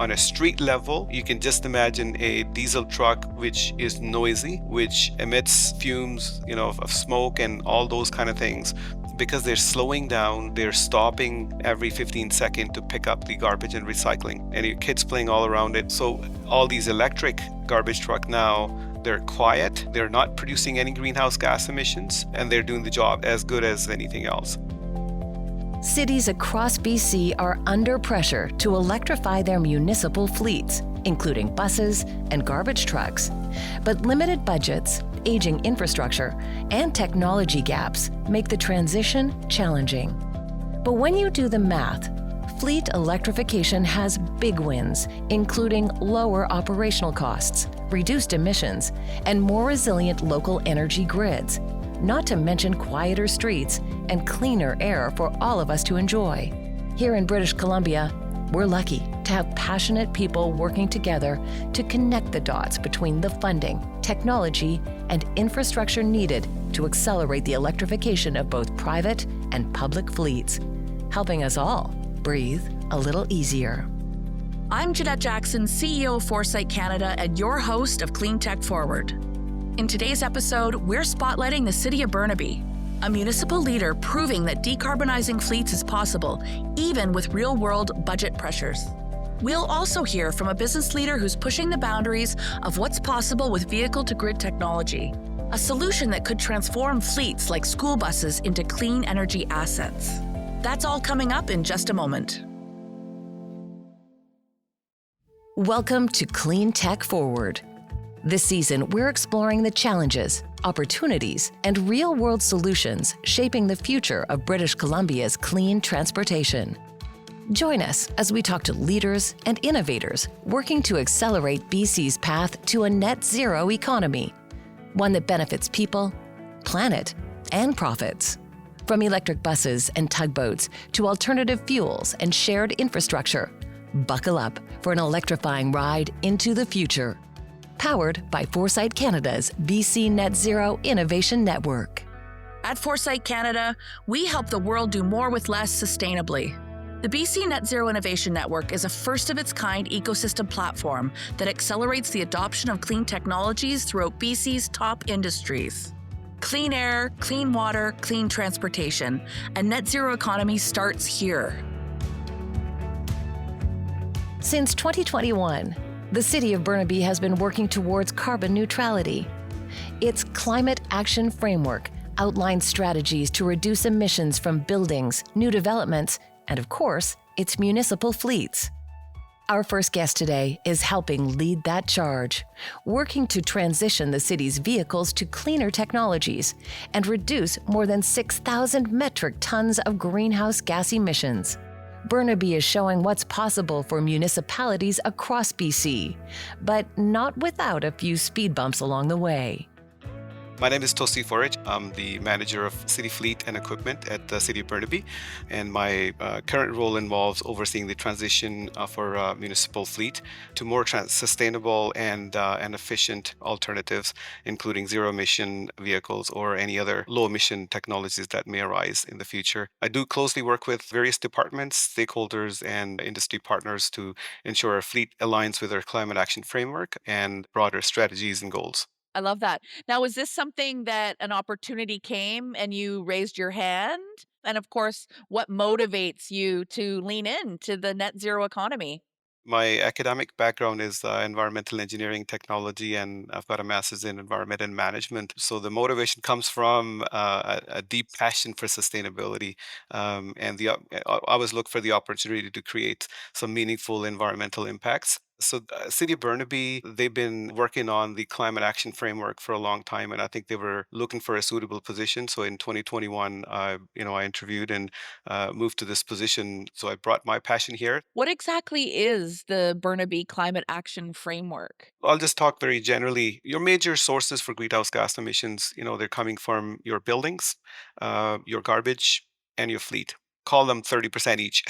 On a street level, you can just imagine a diesel truck which is noisy, which emits fumes, of smoke and all those kind of things. Because they're slowing down, they're stopping every 15 seconds to pick up the garbage and recycling, and your kids playing all around it. So all these electric garbage truck now, they're quiet, they're not producing any greenhouse gas emissions, and they're doing the job as good as anything else. Cities across BC are under pressure to electrify their municipal fleets, including buses and garbage trucks. But limited budgets, aging infrastructure, and technology gaps make the transition challenging. But when you do the math, fleet electrification has big wins, including lower operational costs, reduced emissions, and more resilient local energy grids, not to mention quieter streets and cleaner air for all of us to enjoy. Here in British Columbia, we're lucky to have passionate people working together to connect the dots between the funding, technology, and infrastructure needed to accelerate the electrification of both private and public fleets, helping us all breathe a little easier. I'm Jeanette Jackson, CEO of Foresight Canada and your host of Cleantech Forward. In today's episode, we're spotlighting the City of Burnaby, a municipal leader proving that decarbonizing fleets is possible, even with real-world budget pressures. We'll also hear from a business leader who's pushing the boundaries of what's possible with vehicle-to-grid technology, a solution that could transform fleets like school buses into clean energy assets. That's all coming up in just a moment. Welcome to Cleantech Forward. This season, we're exploring the challenges, opportunities, and real-world solutions shaping the future of British Columbia's clean transportation. Join us as we talk to leaders and innovators working to accelerate BC's path to a net zero economy, one that benefits people, planet, and profits. From electric buses and tugboats to alternative fuels and shared infrastructure, buckle up for an electrifying ride into the future. Powered by Foresight Canada's BC Net Zero Innovation Network. At Foresight Canada, we help the world do more with less sustainably. The BC Net Zero Innovation Network is a first-of-its-kind ecosystem platform that accelerates the adoption of clean technologies throughout BC's top industries. Clean air, clean water, clean transportation. A net zero economy starts here. Since 2021, the City of Burnaby has been working towards carbon neutrality. Its Climate Action Framework outlines strategies to reduce emissions from buildings, new developments, and of course, its municipal fleets. Our first guest today is helping lead that charge, working to transition the city's vehicles to cleaner technologies and reduce more than 6,000 metric tons of greenhouse gas emissions. Burnaby is showing what's possible for municipalities across BC, but not without a few speed bumps along the way. My name is Tauseef Waraich. I'm the manager of city fleet and equipment at the City of Burnaby, and my current role involves overseeing the transition of our municipal fleet to more sustainable and efficient alternatives, including zero-emission vehicles or any other low-emission technologies that may arise in the future. I do closely work with various departments, stakeholders, and industry partners to ensure our fleet aligns with our climate action framework and broader strategies and goals. I love that. Now, is this something that an opportunity came and you raised your hand? And of course, what motivates you to lean in to the net zero economy? My academic background is environmental engineering technology, and I've got a master's in environment and management. So the motivation comes from a deep passion for sustainability, and I always look for the opportunity to create some meaningful environmental impacts. So, City of Burnaby, they've been working on the climate action framework for a long time, and I think they were looking for a suitable position. So, in 2021, I interviewed and moved to this position. So, I brought my passion here. What exactly is the Burnaby Climate Action Framework? I'll just talk very generally. Your major sources for greenhouse gas emissions, they're coming from your buildings, your garbage, and your fleet. Call them 30% each,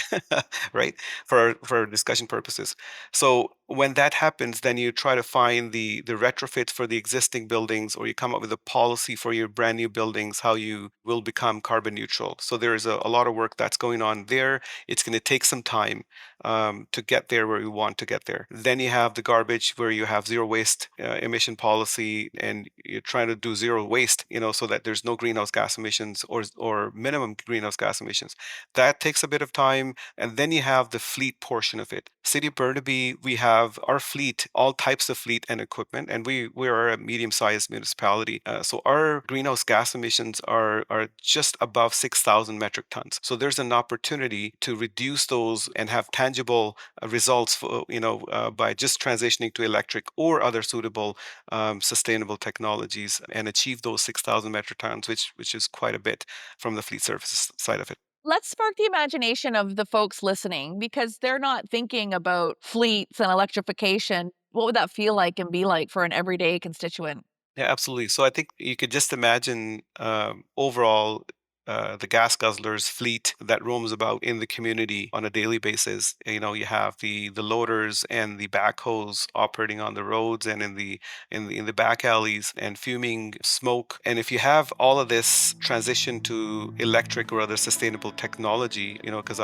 right? For discussion purposes. So when that happens, then you try to find the retrofits for the existing buildings, or you come up with a policy for your brand new buildings, how you will become carbon neutral. So there is a lot of work that's going on there. It's going to take some time. to get there where we want to get there. Then you have the garbage where you have zero waste emission policy, and you're trying to do zero waste, so that there's no greenhouse gas emissions or minimum greenhouse gas emissions. That takes a bit of time. And then you have the fleet portion of it. City of Burnaby, we have our fleet, all types of fleet and equipment, and we are a medium-sized municipality. So our greenhouse gas emissions are just above 6,000 metric tons. So there's an opportunity to reduce those and have tangible results for, by just transitioning to electric or other suitable sustainable technologies and achieve those 6,000 metric tons, which is quite a bit from the fleet services side of it. Let's spark the imagination of the folks listening because they're not thinking about fleets and electrification. What would that feel like and be like for an everyday constituent? Yeah, absolutely. So I think you could just imagine overall the gas guzzlers fleet that roams about in the community on a daily basis. You have the loaders and the backhoes operating on the roads and in the back alleys and fuming smoke. And if you have all of this transition to electric or other sustainable technology, because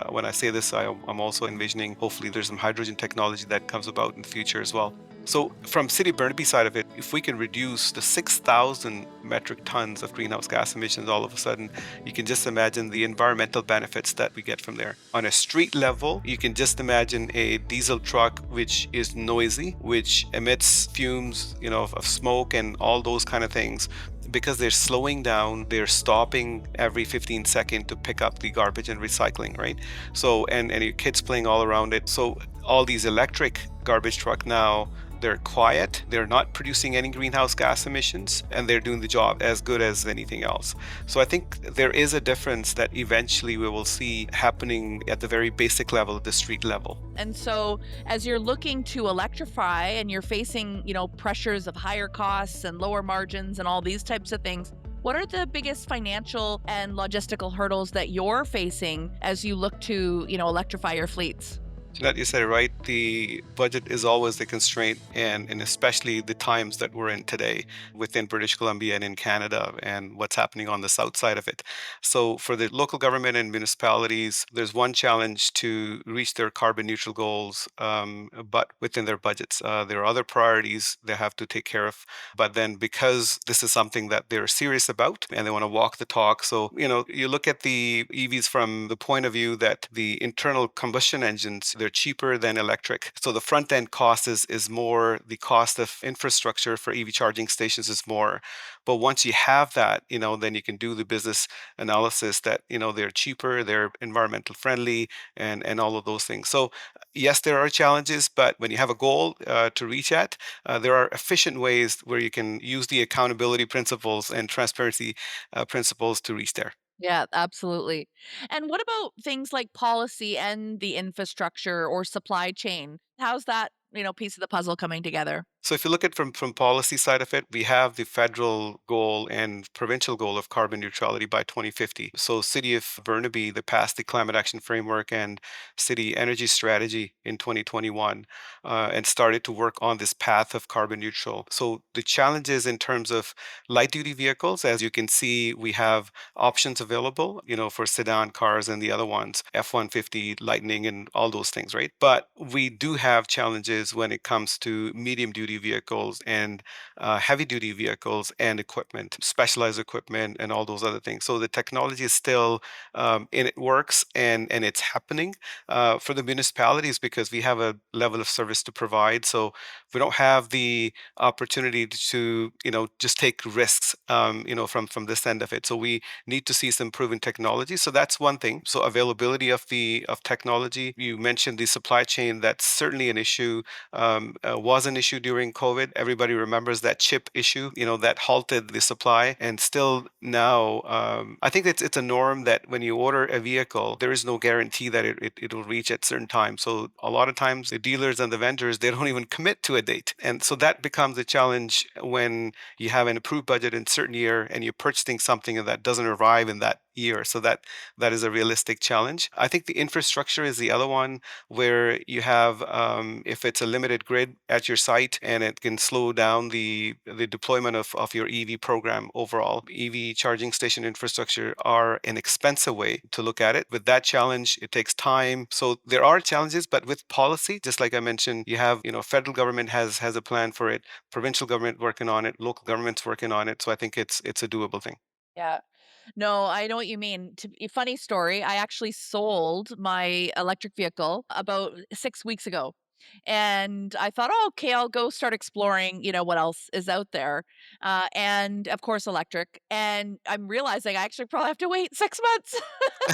when I say this, I'm also envisioning hopefully there's some hydrogen technology that comes about in the future as well. So from City Burnaby side of it, if we can reduce the 6,000 metric tons of greenhouse gas emissions all of a sudden, you can just imagine the environmental benefits that we get from there. On a street level, you can just imagine a diesel truck which is noisy, which emits fumes, of smoke and all those kind of things. Because they're slowing down, they're stopping every 15 seconds to pick up the garbage and recycling, right? So, and your kids playing all around it. So all these electric garbage truck now, they're quiet, they're not producing any greenhouse gas emissions, and they're doing the job as good as anything else. So I think there is a difference that eventually we will see happening at the very basic level, at the street level. And so, as you're looking to electrify and you're facing, pressures of higher costs and lower margins and all these types of things, what are the biggest financial and logistical hurdles that you're facing as you look to, electrify your fleets? Jeanette, you said it right. The budget is always the constraint, and especially the times that we're in today within British Columbia and in Canada and what's happening on the south side of it. So, for the local government and municipalities, there's one challenge to reach their carbon neutral goals, but within their budgets. There are other priorities they have to take care of. But then, because this is something that they're serious about and they want to walk the talk, so, you look at the EVs from the point of view that the internal combustion engines, they're cheaper than electric. So the front end cost is more, the cost of infrastructure for EV charging stations is more. But once you have that, then you can do the business analysis that, they're cheaper, they're environmental friendly, and all of those things. So yes, there are challenges, but when you have a goal to reach at, there are efficient ways where you can use the accountability principles and transparency principles to reach there. Yeah, absolutely. And what about things like policy and the infrastructure or supply chain? How's that, piece of the puzzle coming together? So if you look at from policy side of it, we have the federal goal and provincial goal of carbon neutrality by 2050. So City of Burnaby, they passed the Climate Action Framework and City Energy Strategy in 2021 and started to work on this path of carbon neutral. So the challenges in terms of light duty vehicles, as you can see, we have options available, for sedan cars and the other ones, F-150, Lightning, and all those things, right? But we do have challenges when it comes to medium duty vehicles and heavy duty vehicles and equipment, specialized equipment, and all those other things. So the technology is still in it works and it's happening for the municipalities because we have a level of service to provide. So we don't have the opportunity to just take risks from this end of it. So we need to see some proven technology. So that's one thing. So availability of technology. You mentioned the supply chain. That's certainly an issue. Was an issue during COVID. Everybody remembers that chip issue, that halted the supply. And still now, I think it's a norm that when you order a vehicle, there is no guarantee that it will reach at certain times. So a lot of times the dealers and the vendors, they don't even commit to a date. And so that becomes a challenge when you have an approved budget in a certain year and you're purchasing something that doesn't arrive in that year. So that is a realistic challenge. I think the infrastructure is the other one where you have, if it's a limited grid at your site, and it can slow down the deployment of your EV program overall. EV charging station infrastructure are an expensive way to look at it. With that challenge, it takes time. So there are challenges, but with policy, just like I mentioned, you have, federal government has a plan for it, provincial government working on it, local governments working on it. So I think it's a doable thing. Yeah. No, I know what you mean. Funny story, I actually sold my electric vehicle about 6 weeks ago. And I thought, "Oh, okay, I'll go start exploring, what else is out there." And of course, electric. And I'm realizing I actually probably have to wait 6 months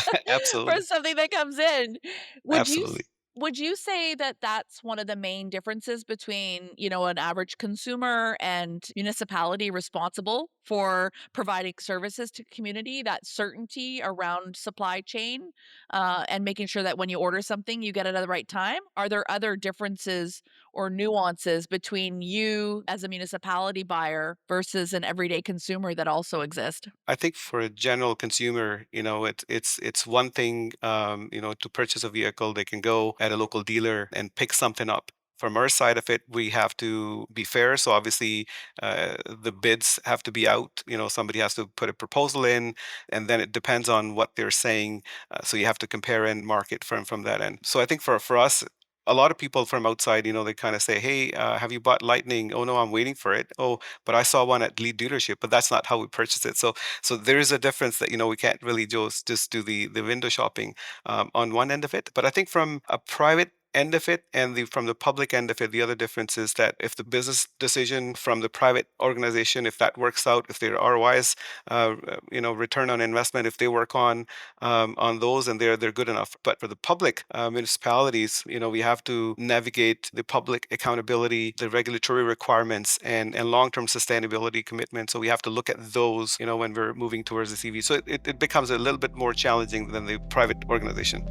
for Absolutely. something that comes in. Would you Absolutely. would you say that that's one of the main differences between, an average consumer and municipality responsible for providing services to community, that certainty around supply chain, and making sure that when you order something, you get it at the right time? Are there other differences or nuances between you as a municipality buyer versus an everyday consumer that also exist? I think for a general consumer, it's one thing, to purchase a vehicle. They can go at a local dealer and pick something up. From our side of it, we have to be fair. So obviously, the bids have to be out. Somebody has to put a proposal in, and then it depends on what they're saying. So you have to compare and market from that end. So I think for us, a lot of people from outside, they kind of say, "Hey, have you bought Lightning?" "Oh no, I'm waiting for it." "Oh, but I saw one at lead dealership." But that's not how we purchased it. So there is a difference that we can't really just do the window shopping on one end of it. But I think from a private end of it and from the public end of it, the other difference is that if the business decision from the private organization, if that works out, if their ROIs, return on investment, if they work on those, and they're good enough. But for the public municipalities, we have to navigate the public accountability, the regulatory requirements, and long-term sustainability commitments. So we have to look at those, when we're moving towards the CV. So it becomes a little bit more challenging than the private organization.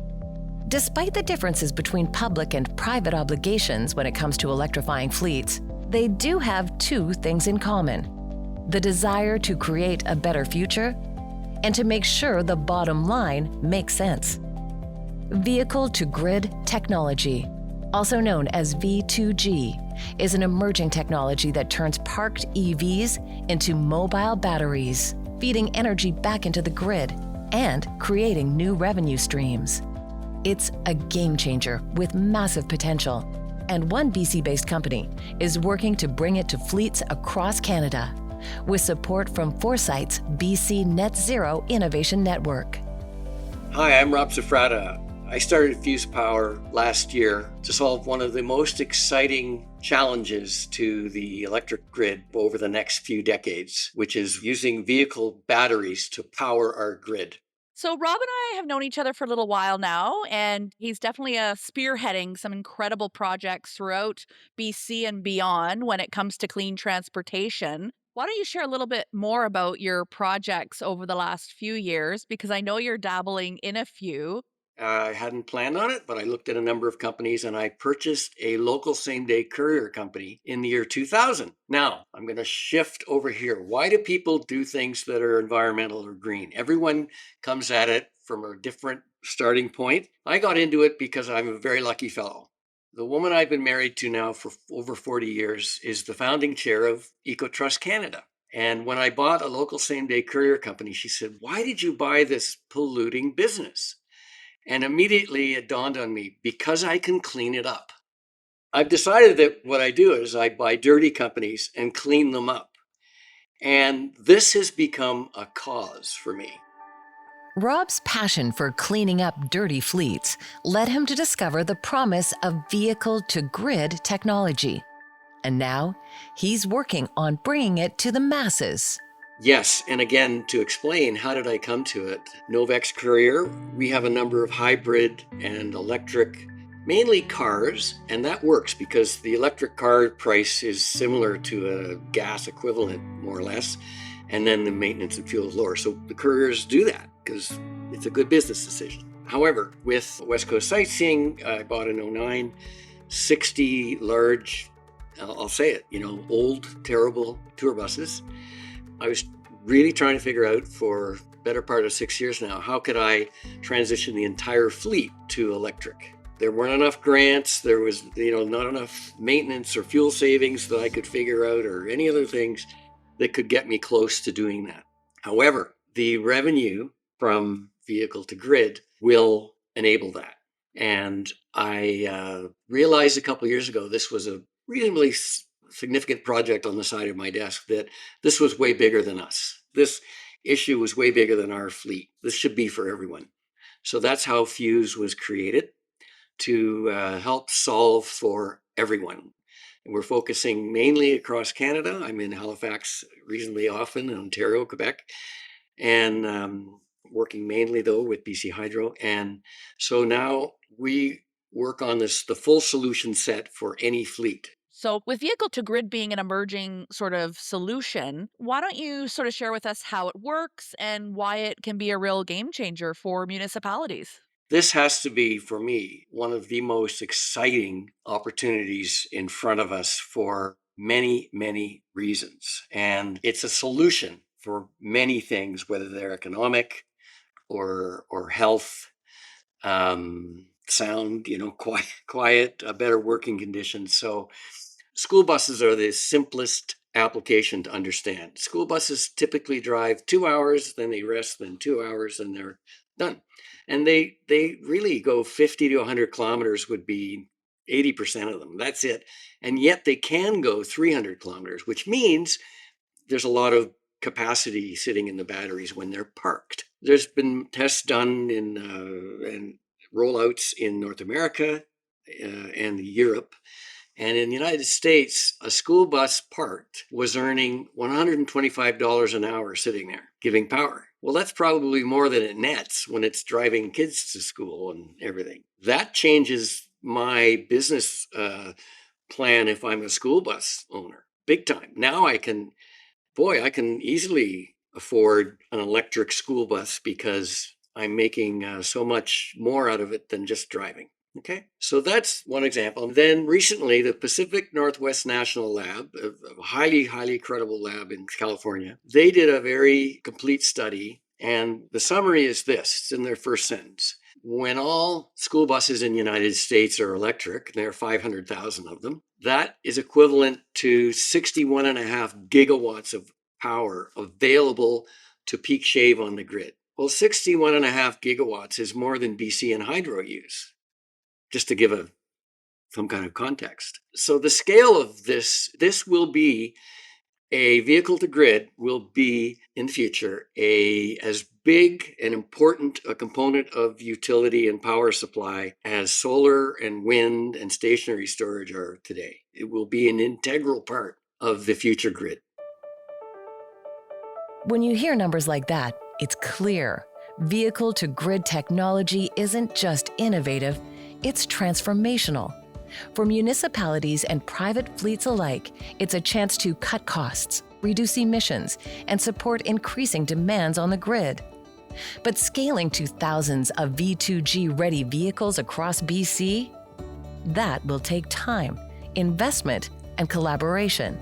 Despite the differences between public and private obligations when it comes to electrifying fleets, they do have two things in common: the desire to create a better future and to make sure the bottom line makes sense. Vehicle-to-grid technology, also known as V2G, is an emerging technology that turns parked EVs into mobile batteries, feeding energy back into the grid and creating new revenue streams. It's a game changer with massive potential, and one BC-based company is working to bring it to fleets across Canada with support from Foresight's BC Net Zero Innovation Network. Hi, I'm Rob Safrata. I started Fuse Power last year to solve one of the most exciting challenges to the electric grid over the next few decades, which is using vehicle batteries to power our grid. So Rob and I have known each other for a little while now, and he's definitely spearheading some incredible projects throughout BC and beyond when it comes to clean transportation. Why don't you share a little bit more about your projects over the last few years? Because I know you're dabbling in a few. I hadn't planned on it, but I looked at a number of companies and I purchased a local same day courier company in the year 2000. Now, I'm going to shift over here. Why do people do things that are environmental or green? Everyone comes at it from a different starting point. I got into it because I'm a very lucky fellow. The woman I've been married to now for over 40 years is the founding chair of EcoTrust Canada. And when I bought a local same day courier company, she said, "Why did you buy this polluting business?" And immediately it dawned on me, because I can clean it up. I've decided that what I do is I buy dirty companies and clean them up. And this has become a cause for me. Rob's passion for cleaning up dirty fleets led him to discover the promise of vehicle-to-grid technology. And now, he's working on bringing it to the masses. Yes, and again, to explain how did I come to it, Novex Courier, we have a number of hybrid and electric, mainly cars, and that works because the electric car price is similar to a gas equivalent, more or less, and then the maintenance and fuel is lower. So the couriers do that because it's a good business decision. However, with West Coast Sightseeing, I bought in 2009, 60 large, I'll say it, old, terrible tour buses. I was really trying to figure out for better part of 6 years now, how could I transition the entire fleet to electric? There weren't enough grants. There was, not enough maintenance or fuel savings that I could figure out, or any other things that could get me close to doing that. However, the revenue from vehicle to grid will enable that. And I realized a couple of years ago, this was a reasonably significant project on the side of my desk, that this was way bigger than us. This issue was way bigger than our fleet. This should be for everyone. So that's how Fuse was created, to help solve for everyone. And we're focusing mainly across Canada. I'm in Halifax reasonably often, in Ontario, Quebec, and working mainly though with BC Hydro. And so now we work on the full solution set for any fleet. So, with vehicle to grid being an emerging sort of solution, why don't you sort of share with us how it works and why it can be a real game changer for municipalities? This has to be, for me, one of the most exciting opportunities in front of us for many, many reasons. And it's a solution for many things, whether they're economic or health, sound, quiet, better working conditions. So school buses are the simplest application to understand. School buses typically drive 2 hours, then they rest, then 2 hours, and they're done. And they really go 50 to 100 kilometers, would be 80% of them. That's it. And yet they can go 300 kilometers, which means there's a lot of capacity sitting in the batteries when they're parked. There's been tests done and rollouts in North America and Europe. And in the United States, a school bus parked was earning $125 an hour sitting there, giving power. Well, that's probably more than it nets when it's driving kids to school and everything. That changes my business plan if I'm a school bus owner, big time. Now I can easily afford an electric school bus because I'm making so much more out of it than just driving. Okay, so that's one example. And then recently, the Pacific Northwest National Lab, a highly, highly credible lab in California, they did a very complete study. And the summary is this, it's in their first sentence. When all school buses in the United States are electric, there are 500,000 of them, that is equivalent to 61.5 gigawatts of power available to peak shave on the grid. Well, 61.5 gigawatts is more than BC and Hydro use, just to give some kind of context. So the scale of this will be a vehicle to grid will be in the future as big and important a component of utility and power supply as solar and wind and stationary storage are today. It will be an integral part of the future grid. When you hear numbers like that, it's clear. Vehicle to grid technology isn't just innovative, it's transformational. For municipalities and private fleets alike, it's a chance to cut costs, reduce emissions, and support increasing demands on the grid. But scaling to thousands of V2G-ready vehicles across BC? That will take time, investment, and collaboration.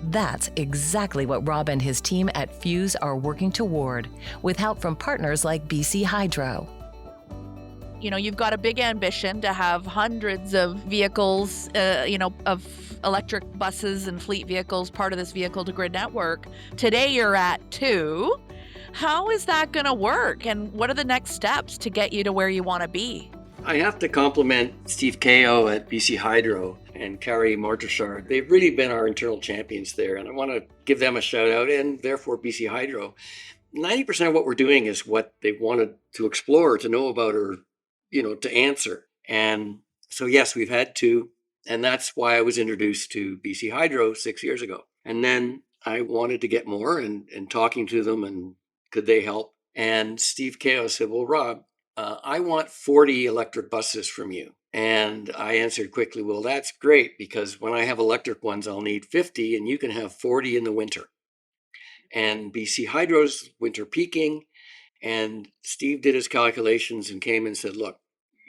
That's exactly what Rob and his team at Fuse are working toward, with help from partners like BC Hydro. You've got a big ambition to have hundreds of vehicles, of electric buses and fleet vehicles part of this vehicle to grid network. Today you're at 2. How is that going to work? And what are the next steps to get you to where you want to be? I have to compliment Steve Kao at BC Hydro and Carrie Mortashard. They've really been our internal champions there, and I want to give them a shout out, and therefore BC Hydro. 90% of what we're doing is what they wanted to explore, to know about, or to answer. And so, yes, we've had 2. And that's why I was introduced to BC Hydro 6 years ago. And then I wanted to get more and talking to them, and could they help? And Steve Kao said, well, Rob, I want 40 electric buses from you. And I answered quickly, well, that's great, because when I have electric ones, I'll need 50 and you can have 40 in the winter. And BC Hydro's winter peaking. And Steve did his calculations and came and said, look,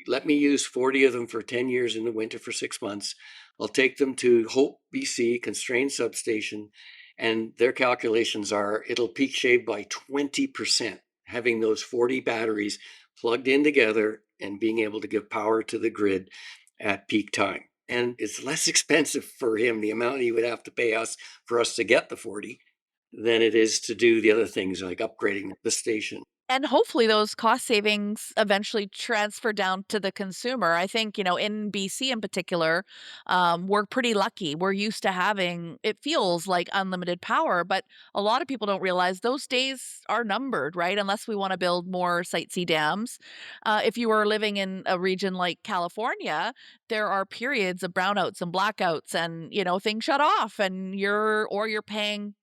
let me use 40 of them for 10 years in the winter for 6 months. I'll take them to Hope, BC, constrained substation, And their calculations are it'll peak shave by 20%, having those 40 batteries plugged in together and being able to give power to the grid at peak time. And it's less expensive for him, the amount he would have to pay us for us to get the 40, than it is to do the other things like upgrading the station. And hopefully those cost savings eventually transfer down to the consumer. I think, in BC in particular, we're pretty lucky. We're used to having, it feels like unlimited power, but a lot of people don't realize those days are numbered, right? Unless we want to build more Site C dams. If you are living in a region like California, there are periods of brownouts and blackouts and, things shut off and you're paying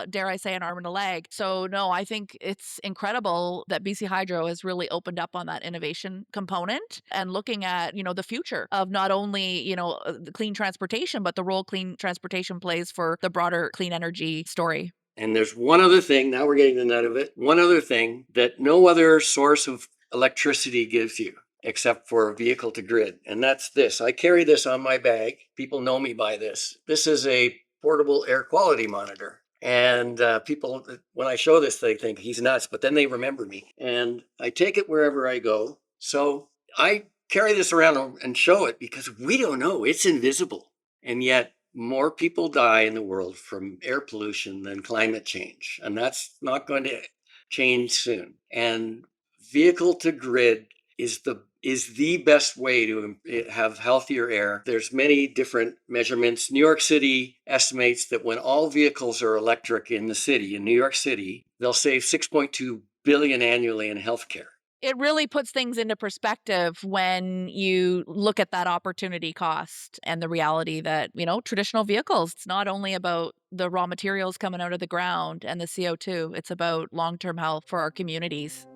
dare I say, an arm and a leg. So no, I think it's incredible that BC Hydro has really opened up on that innovation component and looking at, the future of not only, the clean transportation, but the role clean transportation plays for the broader clean energy story. And there's one other thing, now we're getting the nut of it, one other thing that no other source of electricity gives you except for vehicle to grid. And that's this. I carry this on my bag. People know me by this. This is a portable air quality monitor. And people, when I show this, they think he's nuts, but then they remember me. And I take it wherever I go. So I carry this around and show it because we don't know. It's invisible. And yet more people die in the world from air pollution than climate change. And that's not going to change soon. And vehicle to grid is the best way to have healthier air. There's many different measurements. New York City estimates that when all vehicles are electric in the city, in New York City, they'll save $6.2 billion annually in healthcare. It really puts things into perspective when you look at that opportunity cost and the reality that, traditional vehicles, it's not only about the raw materials coming out of the ground and the CO2, it's about long-term health for our communities.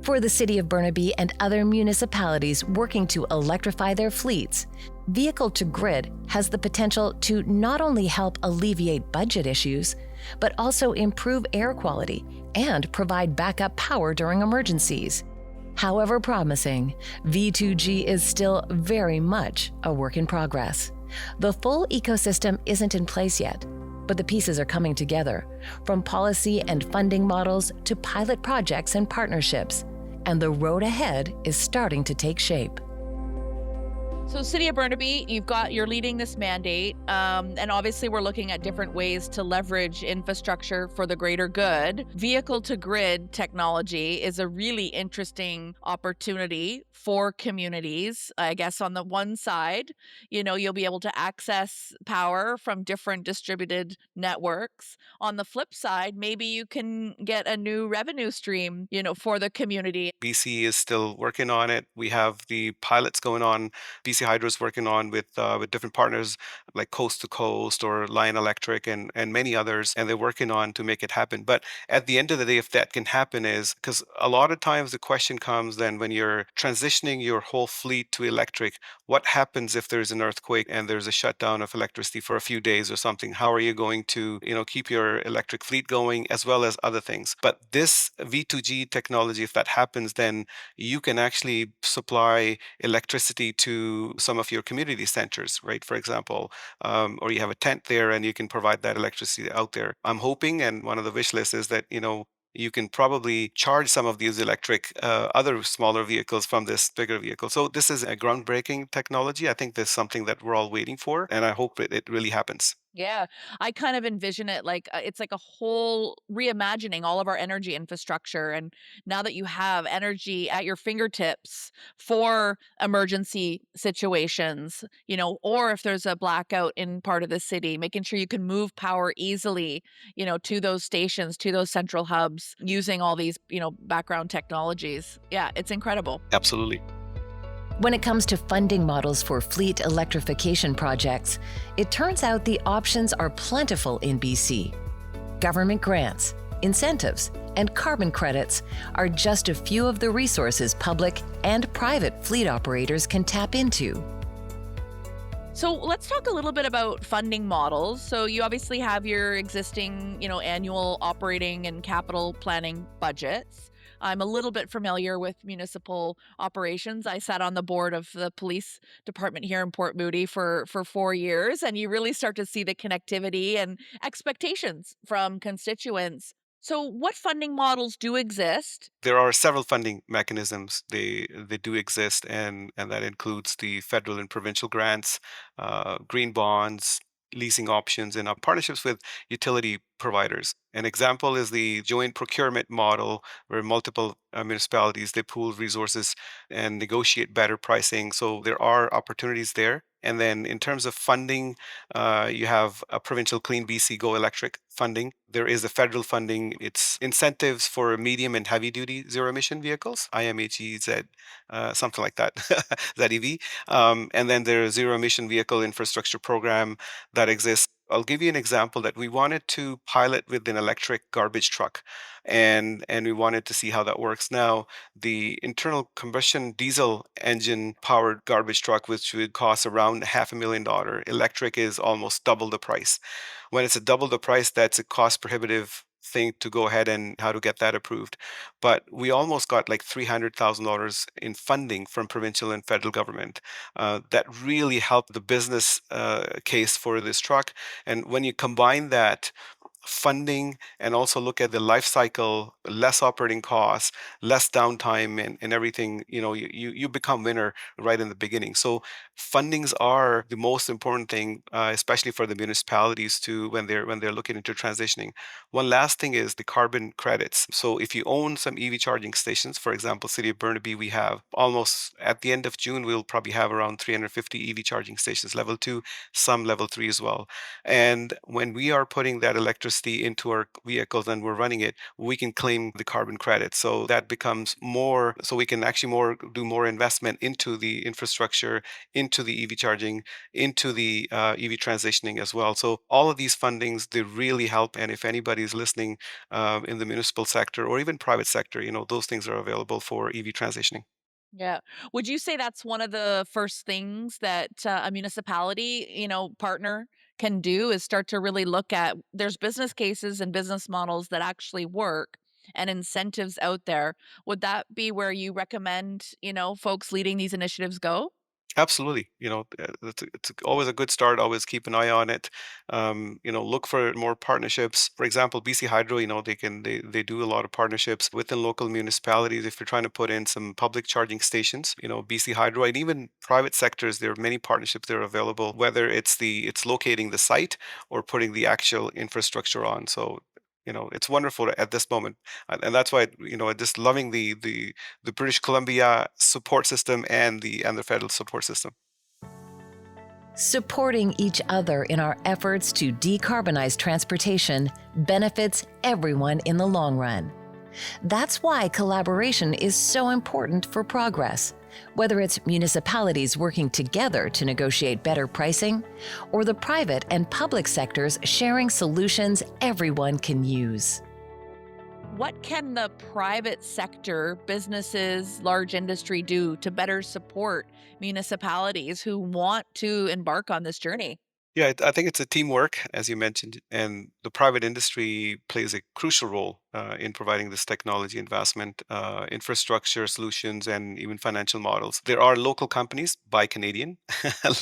For the City of Burnaby and other municipalities working to electrify their fleets, Vehicle to Grid has the potential to not only help alleviate budget issues, but also improve air quality and provide backup power during emergencies. However promising, V2G is still very much a work in progress. The full ecosystem isn't in place yet, but the pieces are coming together, from policy and funding models to pilot projects and partnerships. And the road ahead is starting to take shape. So City of Burnaby, you're leading this mandate, and obviously we're looking at different ways to leverage infrastructure for the greater good. Vehicle to grid technology is a really interesting opportunity for communities. I guess on the one side, you'll be able to access power from different distributed networks. On the flip side, maybe you can get a new revenue stream, for the community. BC is still working on it. We have the pilots going on. BC Hydro is working on with different partners like Coast to Coast or Lion Electric and many others, and they're working on to make it happen. But at the end of the day, if that can happen, is because a lot of times the question comes then when you're transitioning your whole fleet to electric, what happens if there's an earthquake and there's a shutdown of electricity for a few days or something? How are you going to keep your electric fleet going as well as other things? But this V2G technology, if that happens, then you can actually supply electricity to some of your community centers, right? For example, or you have a tent there and you can provide that electricity out there. I'm hoping, and one of the wish lists is that, you can probably charge some of these electric other smaller vehicles from this bigger vehicle. So this is a groundbreaking technology. I think there's something that we're all waiting for, and I hope it really happens. Yeah, I kind of envision it like it's like a whole reimagining all of our energy infrastructure. And now that you have energy at your fingertips for emergency situations, or if there's a blackout in part of the city, making sure you can move power easily, to those stations, to those central hubs using all these, background technologies. Yeah, it's incredible. Absolutely. When it comes to funding models for fleet electrification projects, it turns out the options are plentiful in BC. Government grants, incentives, and carbon credits are just a few of the resources public and private fleet operators can tap into. So let's talk a little bit about funding models. So you obviously have your existing, annual operating and capital planning budgets. I'm a little bit familiar with municipal operations. I sat on the board of the police department here in Port Moody for 4 years, and you really start to see the connectivity and expectations from constituents. So what funding models do exist? There are several funding mechanisms. They do exist, and that includes the federal and provincial grants, green bonds, leasing options, and partnerships with utility providers. An example is the joint procurement model, where multiple municipalities they pool resources and negotiate better pricing. So there are opportunities there. And then in terms of funding, you have a provincial Clean BC Go Electric funding. There is a federal funding. It's incentives for medium and heavy duty zero emission vehicles, IMHEZ, something like that, ZEV. And then there's zero emission vehicle infrastructure program that exists. I'll give you an example that we wanted to pilot with an electric garbage truck, and we wanted to see how that works. Now, the internal combustion diesel engine powered garbage truck, which would cost around $500,000, electric is almost double the price. When it's a double the price, that's a cost prohibitive thing to go ahead and how to get that approved. But we almost got like $300,000 in funding from provincial and federal government. That really helped the business case for this truck. And when you combine that funding and also look at the life cycle, less operating costs, less downtime, and everything, you become winner right in the beginning. So fundings are the most important thing, especially for the municipalities to when they're looking into transitioning. One last thing is the carbon credits. So if you own some EV charging stations, for example, City of Burnaby, we have almost at the end of June, we'll probably have around 350 EV charging stations, level 2, some level 3 as well. And when we are putting that electricity into our vehicles and we're running it, we can claim the carbon credit. So that becomes more, so we can actually do more investment into the infrastructure, into the EV charging, into the EV transitioning as well. So all of these fundings, they really help. And if anybody's listening in the municipal sector or even private sector, those things are available for EV transitioning. Yeah. Would you say that's one of the first things that a municipality, partner can do is start to really look at there's business cases and business models that actually work and incentives out there. Would that be where you recommend, folks leading these initiatives go? Absolutely. It's always a good start. Always keep an eye on it. Look for more partnerships. For example, BC Hydro, they do a lot of partnerships within local municipalities. If you're trying to put in some public charging stations, BC Hydro and even private sectors, there are many partnerships that are available, whether it's locating the site or putting the actual infrastructure on. So, it's wonderful at this moment. And that's why, just loving the British Columbia support system and the federal support system. Supporting each other in our efforts to decarbonize transportation benefits everyone in the long run. That's why collaboration is so important for progress, whether it's municipalities working together to negotiate better pricing, or the private and public sectors sharing solutions everyone can use. What can the private sector, businesses, large industry do to better support municipalities who want to embark on this journey? Yeah, I think it's a teamwork, as you mentioned, and the private industry plays a crucial role in providing this technology investment, infrastructure solutions, and even financial models. There are local companies, buy Canadian.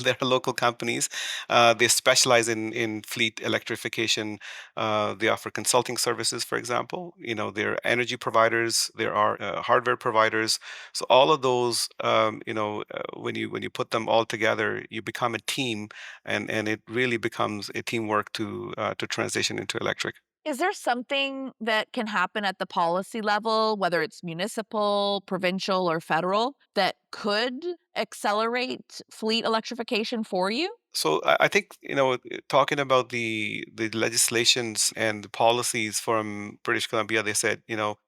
There are local companies. They specialize in fleet electrification. They offer consulting services, for example. They're energy providers. There are hardware providers. So all of those, when you put them all together, you become a team, and it really becomes a teamwork to transition into electric. Is there something that can happen at the policy level, whether it's municipal, provincial, or federal, that could accelerate fleet electrification for you? So I think talking about the legislations and the policies from British Columbia, they said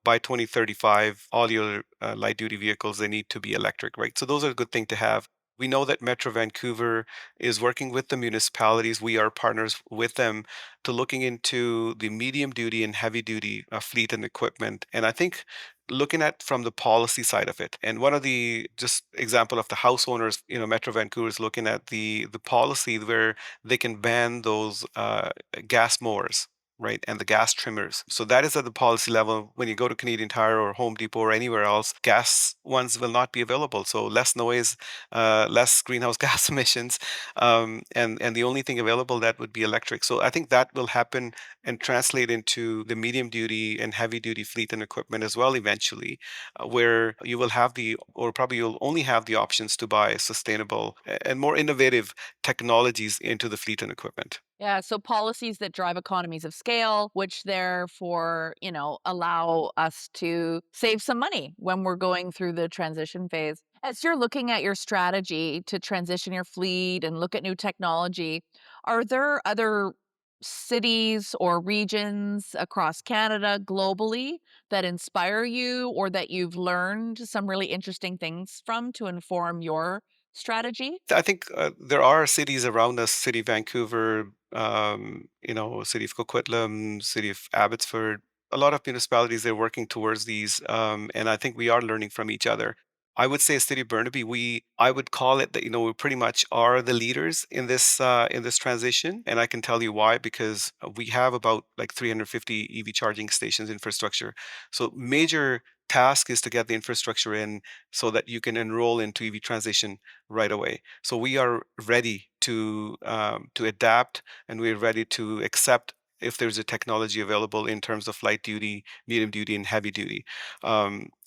by 2035 all your light duty vehicles they need to be electric, right? So those are a good thing to have. We know that Metro Vancouver is working with the municipalities. We are partners with them to looking into the medium duty and heavy duty fleet and equipment. And I think looking at from the policy side of it, and one of the just example of the house owners, Metro Vancouver is looking at the policy where they can ban those gas mowers. right? And the gas trimmers. So that is at the policy level. When you go to Canadian Tire or Home Depot or anywhere else, gas ones will not be available. So less noise, less greenhouse gas emissions, and the only thing available that would be electric. So I think that will happen and translate into the medium duty and heavy duty fleet and equipment as well eventually, where you will have or probably you'll only have the options to buy sustainable and more innovative technologies into the fleet and equipment. Yeah, so policies that drive economies of scale, which therefore, allow us to save some money when we're going through the transition phase. As you're looking at your strategy to transition your fleet and look at new technology, are there other cities or regions across Canada, globally, that inspire you or that you've learned some really interesting things from to inform your strategy? I think there are cities around us, City of Vancouver, City of Coquitlam, City of Abbotsford. A lot of municipalities they're working towards these, and I think we are learning from each other. I would say, City of Burnaby, I would call it that we pretty much are the leaders in this transition, and I can tell you why because we have about like 350 EV charging stations infrastructure. So major task is to get the infrastructure in so that you can enroll into EV transition right away. So we are ready to adapt, and we're ready to accept if there's a technology available in terms of light duty, medium duty, and heavy duty.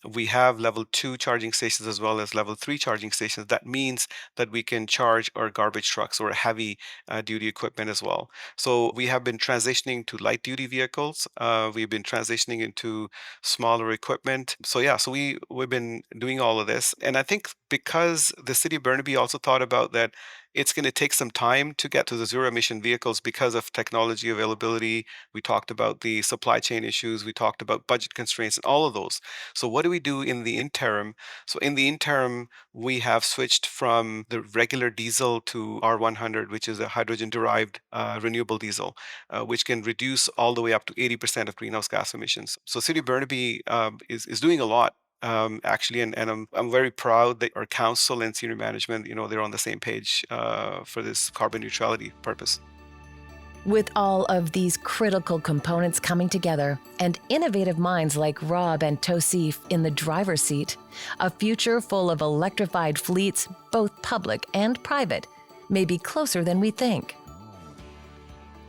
We have level 2 charging stations as well as level 3 charging stations. That means that we can charge our garbage trucks or heavy duty equipment as well. So we have been transitioning to light duty vehicles. We've been transitioning into smaller equipment. So yeah, so we've been doing all of this, and I think because the city of Burnaby also thought about that, it's going to take some time to get to the zero emission vehicles because of technology availability. We talked about the supply chain issues. We talked about budget constraints and all of those. So what do we do in the interim? So in the interim, we have switched from the regular diesel to R100, which is a hydrogen derived renewable diesel, which can reduce all the way up to 80% of greenhouse gas emissions. So City of Burnaby is doing a lot actually, and I'm very proud that our council and senior management, they're on the same page for this carbon neutrality purpose. With all of these critical components coming together and innovative minds like Rob and Tauseef in the driver's seat, a future full of electrified fleets, both public and private, may be closer than we think.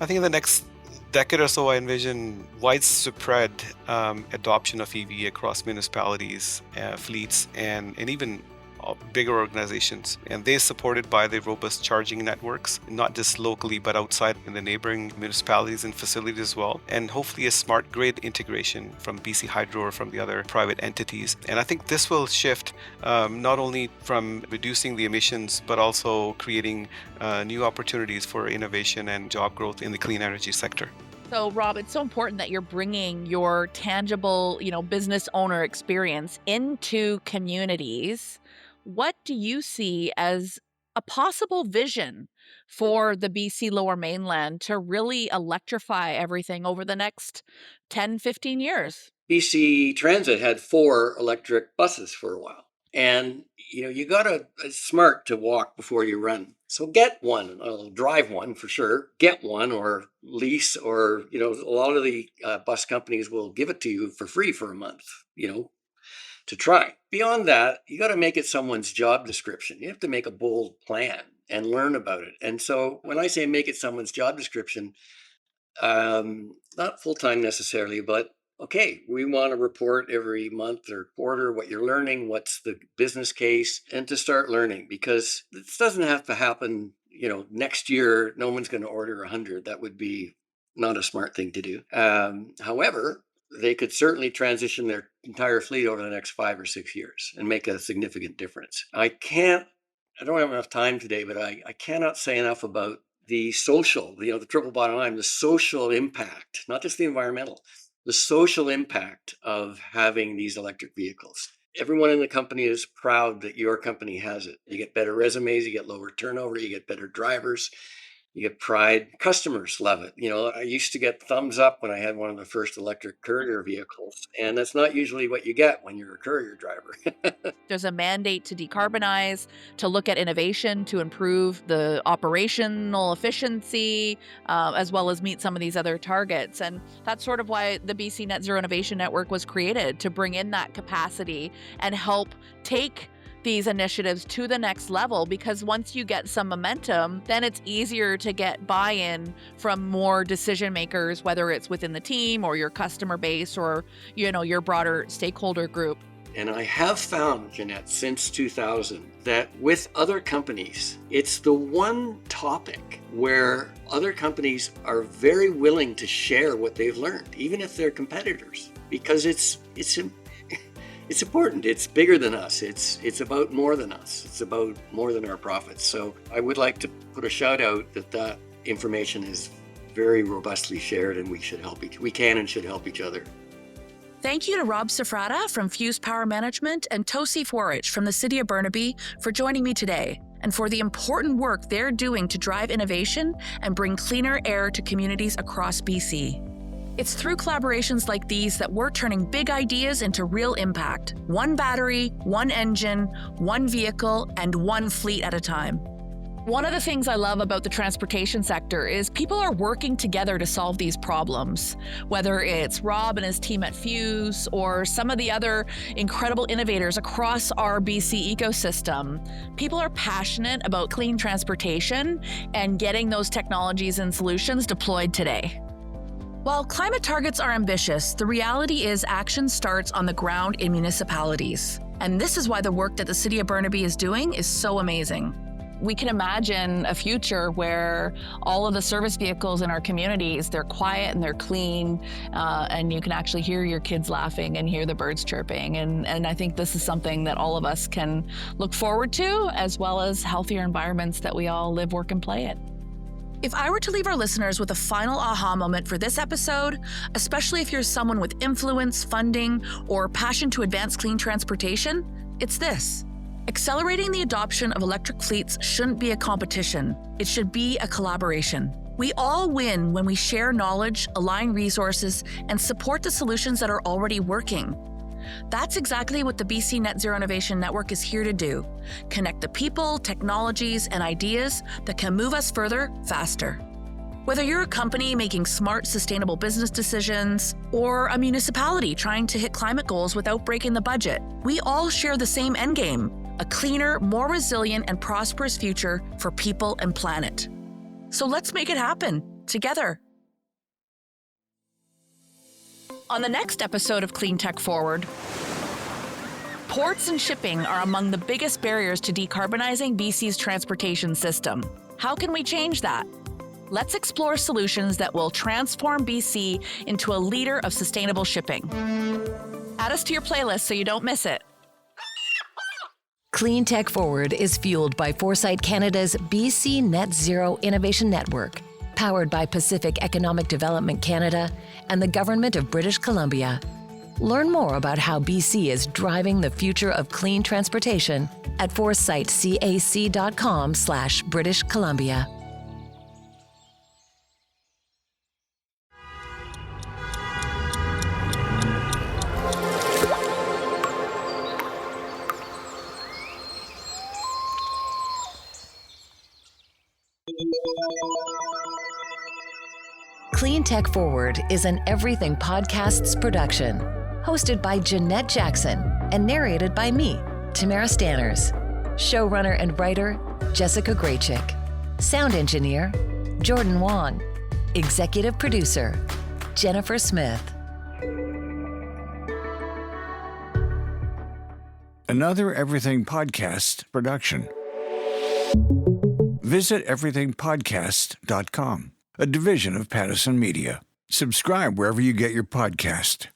I think in the next decade or so, I envision widespread adoption of EV across municipalities, fleets, and even bigger organizations. And they're supported by the robust charging networks, not just locally, but outside in the neighboring municipalities and facilities as well. And hopefully a smart grid integration from BC Hydro or from the other private entities. And I think this will shift not only from reducing the emissions, but also creating new opportunities for innovation and job growth in the clean energy sector. So, Rob, it's so important that you're bringing your tangible, business owner experience into communities. What do you see as a possible vision for the BC Lower Mainland to really electrify everything over the next 10, 15 years? BC Transit had 4 electric buses for a while. And you gotta it's smart to walk before you run. So get one, drive one for sure. Get one or lease, or a lot of the bus companies will give it to you for free for a month. To try. Beyond that, you got to make it someone's job description. You have to make a bold plan and learn about it. And so when I say make it someone's job description, not full time necessarily, but okay, we want to report every month or quarter what you're learning, what's the business case, and to start learning, because this doesn't have to happen. Next year, no one's going to order 100. That would be not a smart thing to do. However, they could certainly transition their entire fleet over the next 5 or 6 years and make a significant difference. I don't have enough time today, but I cannot say enough about the social, the triple bottom line, the social impact, not just the environmental, the social impact of having these electric vehicles. Everyone in the company is proud that your company has it. You get better resumes, you get lower turnover, you get better drivers. You get pride. Customers love it. I used to get thumbs up when I had one of the first electric courier vehicles, and that's not usually what you get when you're a courier driver. There's a mandate to decarbonize, to look at innovation, to improve the operational efficiency, as well as meet some of these other targets. And that's sort of why the BC Net Zero Innovation Network was created, to bring in that capacity and help take these initiatives to the next level, because once you get some momentum, then it's easier to get buy-in from more decision makers, whether it's within the team or your customer base or, your broader stakeholder group. And I have found, Jeanette, since 2000, that with other companies, it's the one topic where other companies are very willing to share what they've learned, even if they're competitors, because it's important. It's bigger than us. It's about more than us. It's about more than our profits. So I would like to put a shout out that information is very robustly shared, and we can and should help each other. Thank you to Rob Safrata from Fuse Power Management and Tauseef Waraich from the City of Burnaby for joining me today, and for the important work they're doing to drive innovation and bring cleaner air to communities across BC. It's through collaborations like these that we're turning big ideas into real impact. One battery, one engine, one vehicle, and one fleet at a time. One of the things I love about the transportation sector is people are working together to solve these problems. Whether it's Rob and his team at Fuse or some of the other incredible innovators across our BC ecosystem, people are passionate about clean transportation and getting those technologies and solutions deployed today. While climate targets are ambitious, the reality is action starts on the ground in municipalities. And this is why the work that the City of Burnaby is doing is so amazing. We can imagine a future where all of the service vehicles in our communities, they're quiet and they're clean, and you can actually hear your kids laughing and hear the birds chirping. And I think this is something that all of us can look forward to, as well as healthier environments that we all live, work, and play in. If I were to leave our listeners with a final aha moment for this episode, especially if you're someone with influence, funding, or passion to advance clean transportation, it's this. Accelerating the adoption of electric fleets shouldn't be a competition. It should be a collaboration. We all win when we share knowledge, align resources, and support the solutions that are already working. That's exactly what the BC Net Zero Innovation Network is here to do. Connect the people, technologies, and ideas that can move us further, faster. Whether you're a company making smart, sustainable business decisions, or a municipality trying to hit climate goals without breaking the budget, we all share the same endgame: a cleaner, more resilient, and prosperous future for people and planet. So let's make it happen, together. On the next episode of Cleantech Forward, ports and shipping are among the biggest barriers to decarbonizing BC's transportation system. How can we change that? Let's explore solutions that will transform BC into a leader of sustainable shipping. Add us to your playlist so you don't miss it. Cleantech Forward is fueled by Foresight Canada's BC Net Zero Innovation Network, powered by Pacific Economic Development Canada and the Government of British Columbia. Learn more about how BC is driving the future of clean transportation at foresightcac.com/British Columbia. Cleantech Forward is an Everything Podcasts production, hosted by Jeanette Jackson and narrated by me, Tamara Stanners. Showrunner and writer, Jessica Graychick. Sound engineer, Jordan Wong. Executive producer, Jennifer Smith. Another Everything Podcast production. Visit everythingpodcast.com, a division of Pattison Media. Subscribe wherever you get your podcast.